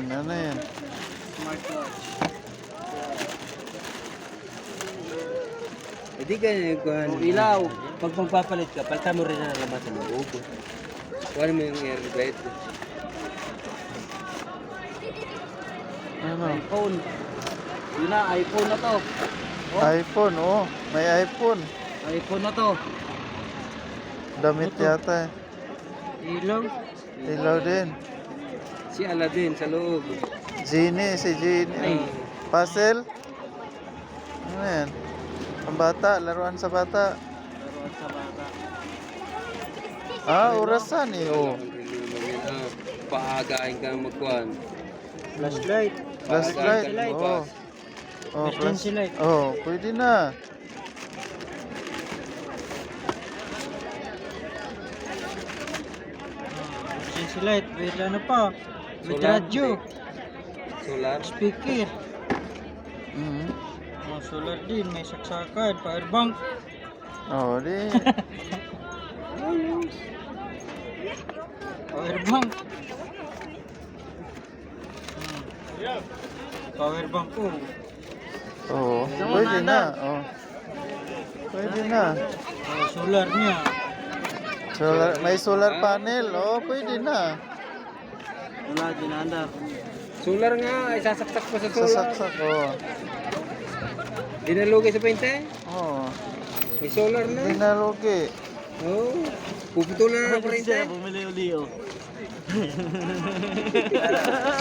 yan? Ano yan? Smartwatch. Hindi ka nagkuhan. Kung ilaw, pag magpapalit ka, palitan mo rin na naman sa loob. Kuhan mo yung air light. Ano? iPhone. Yun na, iPhone na to. iPhone, oh. May iPhone. iPhone na to. Damit yata. Ilaw. Ilaw din. Si Aladdin sa loob. Genie, si Genie. Ay. Puzzle? Ano yan? Ang bata, laruan sa bata. Laruan sa bata. Ah, orasan eh, oh. Paagain ka magkuhan. Flashlight. Flashlight, Paagain ka oh. Oh, Emergency light. Oh, pwede na. Emergency light. Wait, ano pa? May Solar. radyo. Solar. Speaker. Mm. Oh, solar din. May saksakan. Powerbank. Oh, di. Powerbank. Powerbank ko. Oh, pwede na. Oh. Pwede na. Oh, solar niya. Solar, may solar panel. Oh, pwede na. Wala, ginandar. Solar nga, ay sasaksak pa sa solar. Sasaksak, oh. Dinalugay sa painte. Oh, May solar na. dinalugi. Oh. Puputulan na ng painte. Bumili uli, oh.